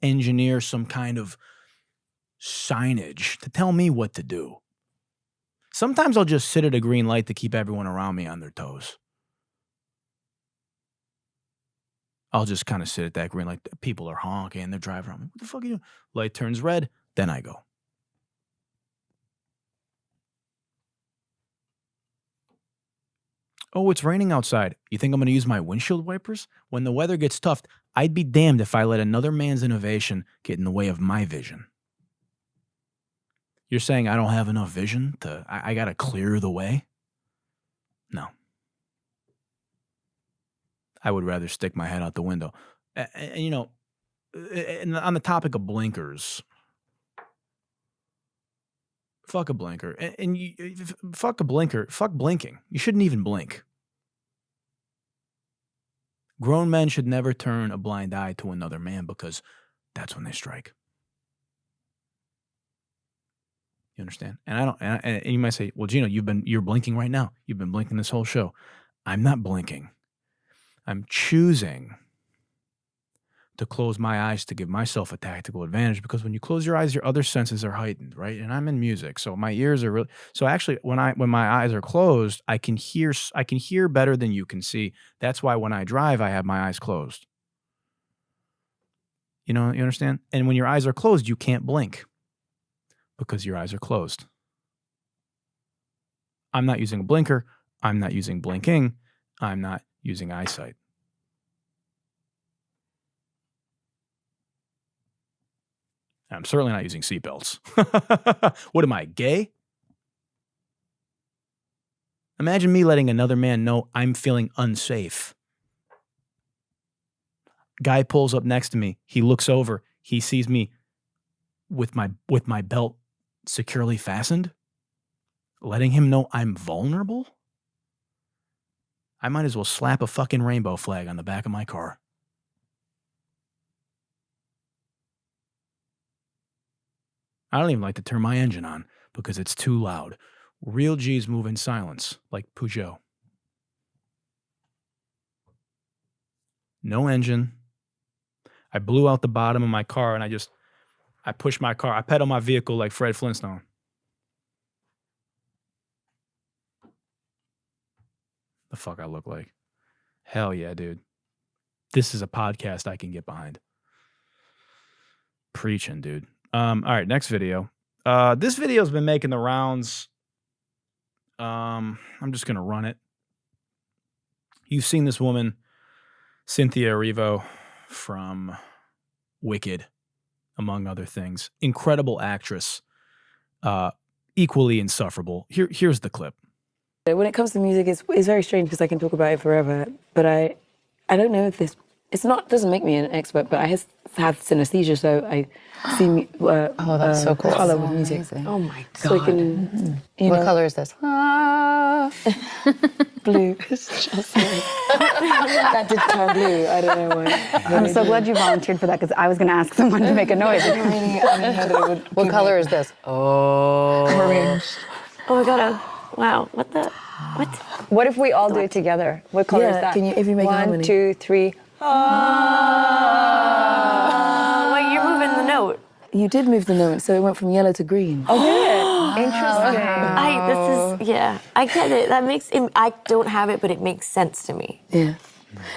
[SPEAKER 1] engineer some kind of signage to tell me what to do? Sometimes I'll just sit at a green light to keep everyone around me on their toes. I'll just kind of sit at that green light. People are honking, they're driving around me. What the fuck are you doing? Light turns red, then I go. Oh, it's raining outside. You think I'm going to use my windshield wipers? When the weather gets tough, I'd be damned if I let another man's innovation get in the way of my vision. You're saying I don't have enough vision to, I got to clear the way? No. I would rather stick my head out the window. And, you know, on the topic of blinkers, fuck a blinker. Fuck a blinker. Fuck blinking. You shouldn't even blink. Grown men should never turn a blind eye to another man, because that's when they strike. You understand? And I don't. And you might say, "Well, Gino, you're blinking right now. You've been blinking this whole show." I'm not blinking. I'm choosing to close my eyes to give myself a tactical advantage, because when you close your eyes, your other senses are heightened, right? And I'm in music, so my ears are really. So actually, when my eyes are closed, I can hear better than you can see. That's why when I drive, I have my eyes closed. You know, you understand? And when your eyes are closed, you can't blink, because your eyes are closed. I'm not using a blinker. I'm not using blinking. I'm not using eyesight. I'm certainly not using seatbelts. What am I, gay? Imagine me letting another man know I'm feeling unsafe. Guy pulls up next to me. He looks over. He sees me with my belt securely fastened, letting him know I'm vulnerable. I might as well slap a fucking rainbow flag on the back of my car. I don't even like to turn my engine on because it's too loud. Real G's move in silence, like Peugeot. No engine. I blew out the bottom of my car and I pushed my car. I pedal my vehicle like Fred Flintstone. The fuck I look like. Hell yeah, dude. This is a podcast I can get behind. Preaching, dude. All right, next video. This video's been making the rounds. I'm just gonna run it. You've seen this woman, Synesthesia Erivo, from Wicked, among other things. Incredible actress. Equally insufferable. Here's the clip.
[SPEAKER 7] When it comes to music, it's very strange because I can talk about it forever. But I I don't know if this, doesn't make me an expert, but I have synesthesia, so I see
[SPEAKER 8] that's so cool.
[SPEAKER 7] color with music.
[SPEAKER 8] Amazing.
[SPEAKER 7] Oh my God. So I can,
[SPEAKER 8] What color is this?
[SPEAKER 7] Blue. It's just like, that did turn blue. I don't know why.
[SPEAKER 9] I'm so glad you volunteered for that because I was going to ask someone to make a noise.
[SPEAKER 8] What color is this?
[SPEAKER 7] Orange.
[SPEAKER 10] Oh my God. Wow. What?
[SPEAKER 9] What if we all do it together? What color is that?
[SPEAKER 7] Can you, if you make a harmony?
[SPEAKER 9] 1, 2, 3.
[SPEAKER 10] Wait, you're moving the note.
[SPEAKER 7] You did move the note, so it went from yellow to green.
[SPEAKER 9] Oh, good. Interesting.
[SPEAKER 10] I get it. That makes it, I don't have it, but it makes sense to me.
[SPEAKER 7] Yeah.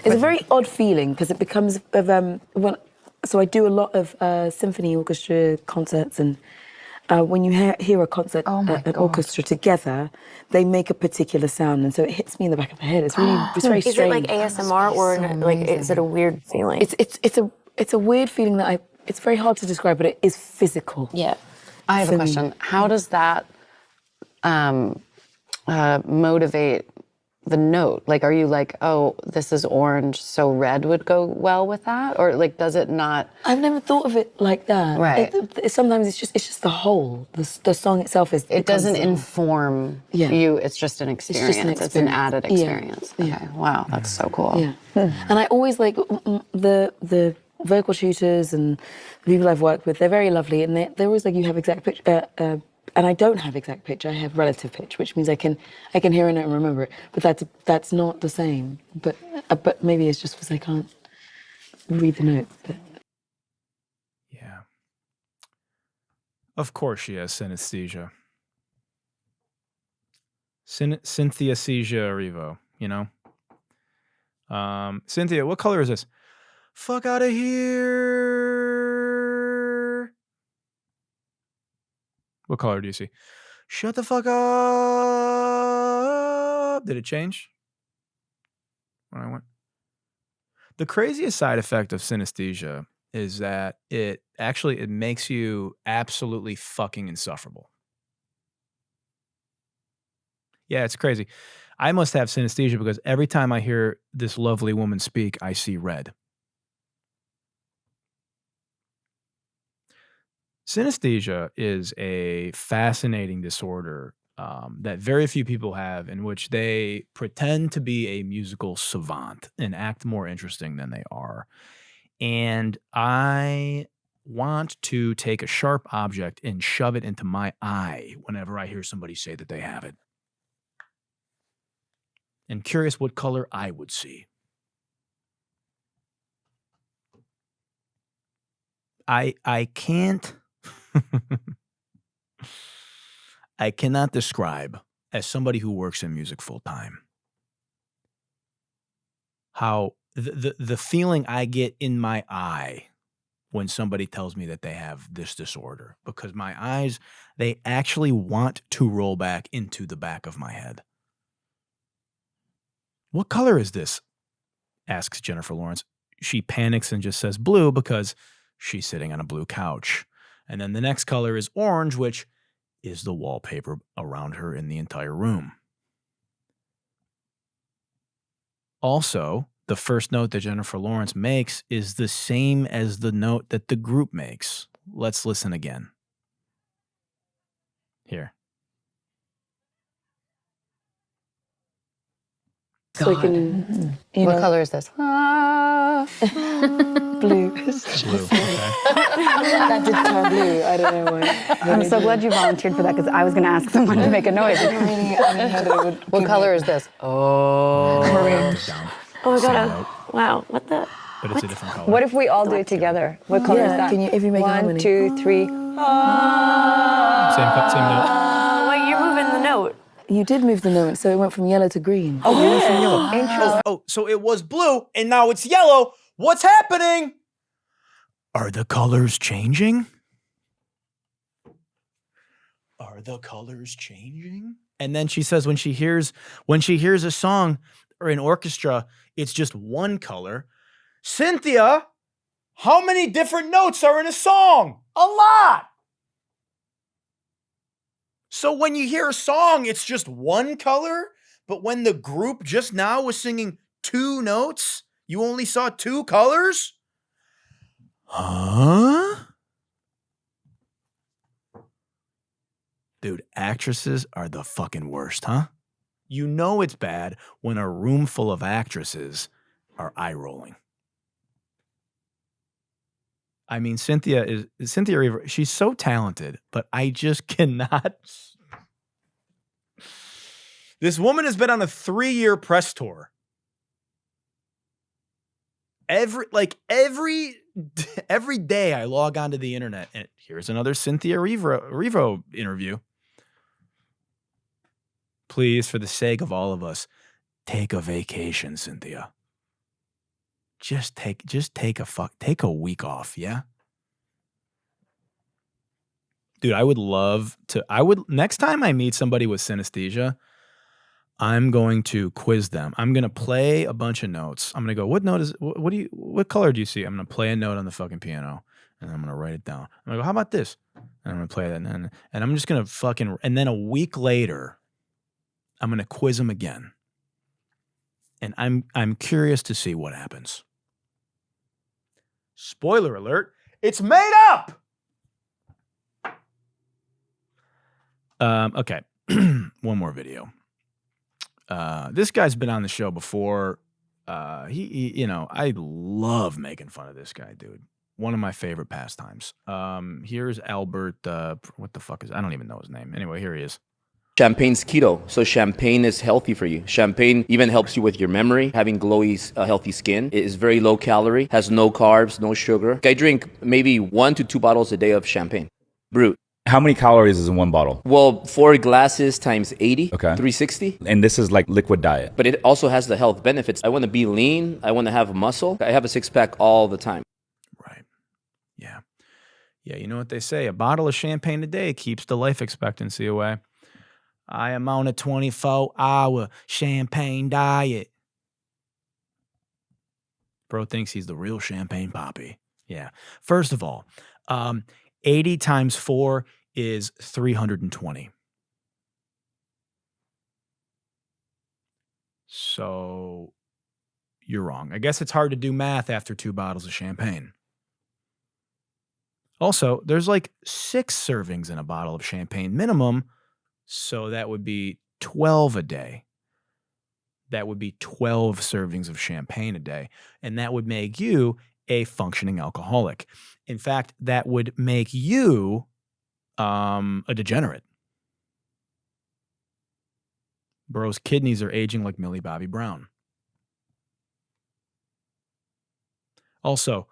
[SPEAKER 7] It's a very odd feeling because it becomes so I do a lot of symphony orchestra concerts, and when you hear a concert, an orchestra together, they make a particular sound, and so it hits me in the back of the head. It's really, it's very strange.
[SPEAKER 10] Is it like ASMR or is it a weird feeling?
[SPEAKER 7] It's a weird feeling that it's very hard to describe, but it is physical.
[SPEAKER 10] Yeah.
[SPEAKER 8] I have a question. How does that motivate the note? Like, are you like, oh, this is orange, so red would go well with that? Or like, does it not?
[SPEAKER 7] I've never thought of it like that.
[SPEAKER 8] Right.
[SPEAKER 7] Sometimes it's just the whole. The song itself is.
[SPEAKER 8] It doesn't inform you. It's just an experience. It's an added experience.
[SPEAKER 7] Yeah.
[SPEAKER 8] Okay. Wow, that's so cool.
[SPEAKER 7] Yeah. And I always like the vocal tutors and the people I've worked with. They're very lovely, and they're always like, you have exact pitch. And I don't have exact pitch. I have relative pitch, which means I can hear it and remember it. But that's not the same. But maybe it's just because I can't read the note. But.
[SPEAKER 1] Yeah. Of course she has synesthesia. Synesthesia Erivo, you know? Cynthia, what color is this? Fuck out of here. What color do you see? Shut the fuck up. Did it change when I went? The craziest side effect of synesthesia is that it makes you absolutely fucking insufferable. Yeah, it's crazy. I must have synesthesia because every time I hear this lovely woman speak, I see red. Synesthesia is a fascinating disorder that very few people have, in which they pretend to be a musical savant and act more interesting than they are. And I want to take a sharp object and shove it into my eye whenever I hear somebody say that they have it. And curious what color I would see. I can't... I cannot describe, as somebody who works in music full time, how the feeling I get in my eye when somebody tells me that they have this disorder, because my eyes, they actually want to roll back into the back of my head. What color is this? Asks Jennifer Lawrence. She panics and just says blue because she's sitting on a blue couch. And then the next color is orange, which is the wallpaper around her in the entire room. Also, the first note that Jennifer Lawrence makes is the same as the note that the group makes. Let's listen again. Here.
[SPEAKER 7] So we can,
[SPEAKER 8] what color is this?
[SPEAKER 7] Blue.
[SPEAKER 1] Blue. Okay.
[SPEAKER 7] That did turn blue. I don't know why.
[SPEAKER 9] I'm so glad you volunteered for that because I was going to ask someone to make a noise.
[SPEAKER 8] What color is this?
[SPEAKER 7] Orange.
[SPEAKER 10] Oh my God. Wow. What?
[SPEAKER 1] But it's a different color.
[SPEAKER 9] What if we all do it together? What color is that?
[SPEAKER 7] Can you, if you make a harmony?
[SPEAKER 9] 1, 2, 3.
[SPEAKER 1] Same note.
[SPEAKER 10] Wait, you're moving the note.
[SPEAKER 7] You did move the note, so it went from yellow to green.
[SPEAKER 1] Oh, it went from yellow.
[SPEAKER 9] Interesting.
[SPEAKER 1] Oh, so it was blue and now it's yellow. What's happening? Are the colors changing? Are the colors changing? And then she says when she hears a song or an orchestra, it's just one color. Cynthia, how many different notes are in a song? A lot. So when you hear a song, it's just one color, but when the group just now was singing two notes, You only saw 2 colors? Huh? Dude, actresses are the fucking worst, huh? You know it's bad when a room full of actresses are eye-rolling. I mean, Cynthia Erivo, she's so talented, but I just cannot. This woman has been on a 3-year press tour. Every day I log onto the internet, and here's another Cynthia Erivo interview. Please, for the sake of all of us, take a vacation, Cynthia. Just take a week off, yeah? Dude, next time I meet somebody with synesthesia, I'm going to quiz them. I'm going to play a bunch of notes. I'm going to go, what color do you see? I'm going to play a note on the fucking piano, and I'm going to write it down. I'm going to go, how about this? And I'm going to play that, and I'm just going to and then a week later, I'm going to quiz them again. And I'm curious to see what happens. Spoiler alert, it's made up! Okay, one more video. This guy's been on the show before. I love making fun of this guy, dude. One of my favorite pastimes. Here's Albert, what the fuck I don't even know his name. Anyway, here he is.
[SPEAKER 11] Champagne's keto, so champagne is healthy for you. Champagne even helps you with your memory, having glowy, healthy skin. It is very low calorie, has no carbs, no sugar. I drink maybe 1 to 2 bottles a day of champagne, brut.
[SPEAKER 12] How many calories is in one bottle?
[SPEAKER 11] Well, 4 glasses times 80,
[SPEAKER 12] okay.
[SPEAKER 11] 360.
[SPEAKER 12] And this is like liquid diet.
[SPEAKER 11] But it also has the health benefits. I want to be lean. I want to have muscle. I have a 6-pack all the time.
[SPEAKER 1] Right. Yeah. Yeah, you know what they say? A bottle of champagne a day keeps the life expectancy away. I am on a 24-hour champagne diet. Bro thinks he's the real champagne poppy. Yeah. First of all, 80 times 4 is 320. So you're wrong. I guess it's hard to do math after 2 bottles of champagne. Also, there's like 6 servings in a bottle of champagne minimum. So that would be 12 a day. That would be 12 servings of champagne a day. And that would make you a functioning alcoholic. In fact, that would make you a degenerate. Bro's kidneys are aging like Millie Bobby Brown. Also,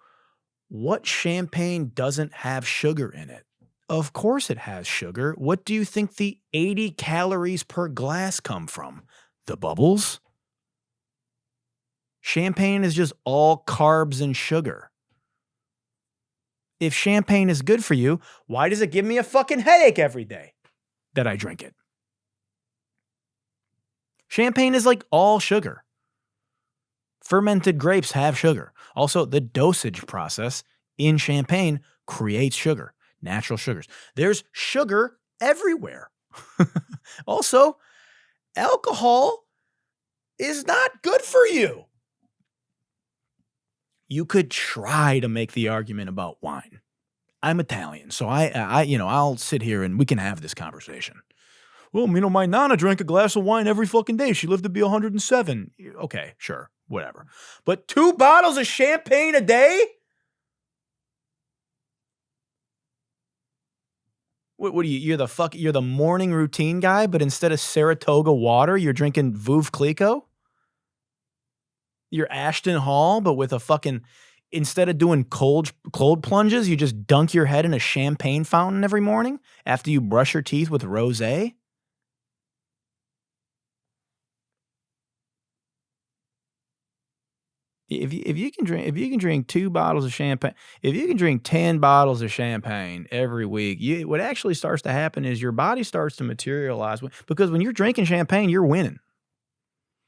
[SPEAKER 1] what champagne doesn't have sugar in it? Of course it has sugar. What do you think the 80 calories per glass come from? The bubbles? Champagne is just all carbs and sugar. If champagne is good for you, why does it give me a fucking headache every day that I drink it? Champagne is like all sugar. Fermented grapes have sugar. Also, the dosage process in champagne creates sugar. Natural sugars. There's sugar everywhere. Also, alcohol is not good for you. You could try to make the argument about wine. I'm Italian, so I'll sit here and we can have this conversation. Well, my nana drank a glass of wine every fucking day. She lived to be 107. Okay, sure, whatever. But 2 bottles of champagne a day? What are you? You're the morning routine guy, but instead of Saratoga water, you're drinking Veuve Clicquot? You're Ashton Hall, but with a fucking, instead of doing cold plunges, you just dunk your head in a champagne fountain every morning after you brush your teeth with rosé? If you can drink 2 bottles of champagne, if you can drink 10 bottles of champagne every week, what actually starts to happen is your body starts to materialize. Because when you're drinking champagne, you're winning.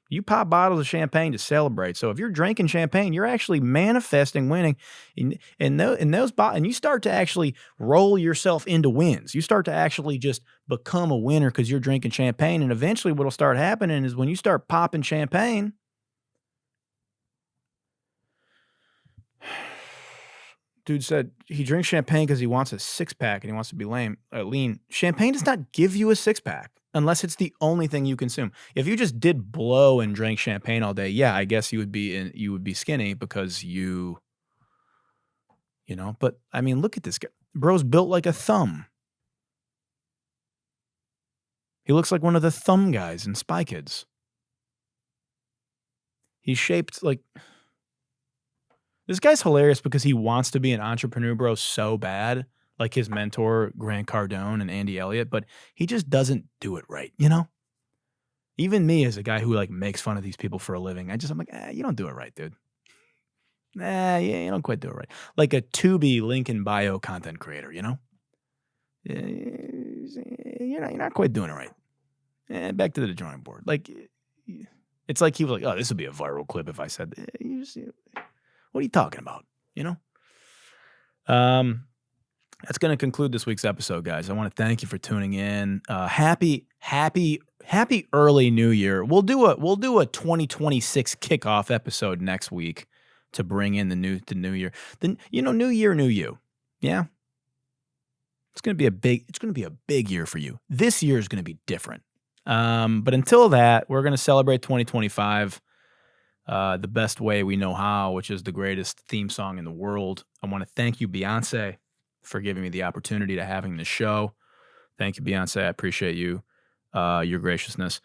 [SPEAKER 1] You pop bottles of champagne to celebrate. So if you're drinking champagne, you're actually manifesting winning, and you start to actually roll yourself into wins. You start to actually just become a winner because you're drinking champagne. And eventually, what'll start happening is when you start popping champagne, dude said he drinks champagne because he wants a six-pack and he wants to be lean. Champagne does not give you a six-pack unless it's the only thing you consume. If you just did blow and drank champagne all day, yeah, I guess you would be skinny because you know. But I mean, look at this guy. Bro's built like a thumb. He looks like one of the thumb guys in Spy Kids. He's shaped like... This guy's hilarious because he wants to be an entrepreneur, bro, so bad, like his mentor, Grant Cardone and Andy Elliott, but he just doesn't do it right, you know? Even me as a guy who like makes fun of these people for a living, I'm like, you don't do it right, dude. Yeah, you don't quite do it right. Like a Tubi link in bio content creator, you know? You're not quite doing it right. Back to the drawing board. Like, it's like he was like, oh, this would be a viral clip if I said, what are you talking about? You know? That's going to conclude this week's episode, guys. I want to thank you for tuning in. Happy early New Year. We'll do a 2026 kickoff episode next week to bring in the new year. Then, new year, new you. Yeah. It's going to be a big year for you. This year is going to be different. But until that, we're going to celebrate 2025 the best way we know how, which is the greatest theme song in the world. I want to thank you, Beyonce, for giving me the opportunity to having this show. Thank you, Beyonce. I appreciate you, your graciousness.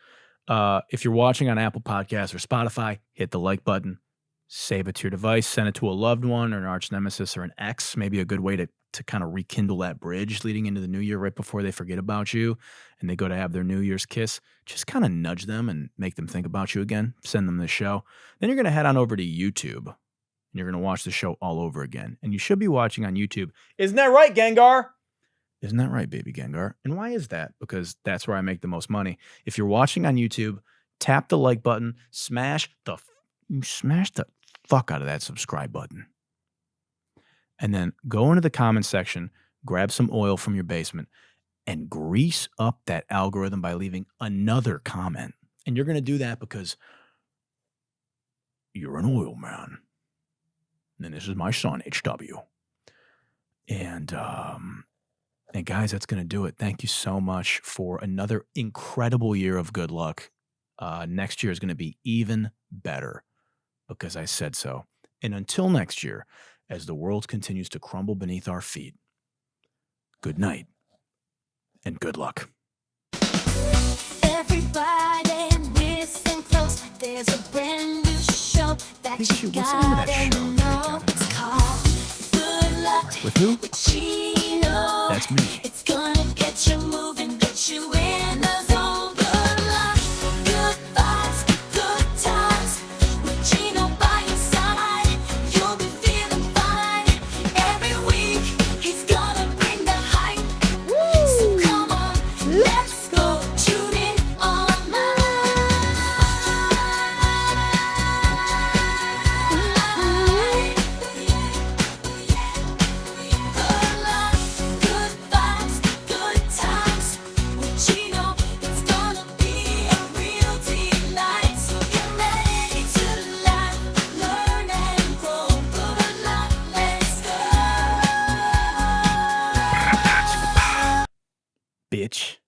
[SPEAKER 1] If you're watching on Apple Podcasts or Spotify, hit the like button, save it to your device, send it to a loved one or an arch nemesis or an ex. Maybe a good way to kind of rekindle that bridge leading into the new year right before they forget about you and they go to have their New Year's kiss. Just kind of nudge them and make them think about you again. Send them this show. Then you're going to head on over to YouTube and you're going to watch the show all over again. And you should be watching on YouTube. Isn't that right, Gengar? Isn't that right, baby Gengar? And why is that? Because that's where I make the most money. If you're watching on YouTube, tap the like button, smash the fuck out of that subscribe button. And then go into the comments section, grab some oil from your basement, and grease up that algorithm by leaving another comment. And you're going to do that because you're an oil man. And this is my son, HW. And guys, that's going to do it. Thank you so much for another incredible year of good luck. Next year is going to be even better because I said so. And until next year, as the world continues to crumble beneath our feet, good night and good luck.
[SPEAKER 4] Everybody listen close. There's a brand new show that you gotta know. It's called Good Luck
[SPEAKER 1] with who?
[SPEAKER 4] With Gino.
[SPEAKER 1] That's me.
[SPEAKER 4] It's gonna get you moving, get you in the zone. Good luck, good vibes, good times with Gino by your side. You'll be feeling fine. Every week he's gonna bring the hype. So come on, let's go tune in online. Good luck, good vibes, good times with Gino. It's gonna be a real delight. So get ready to laugh, learn and grow. Good luck, let's go.
[SPEAKER 1] Bitch.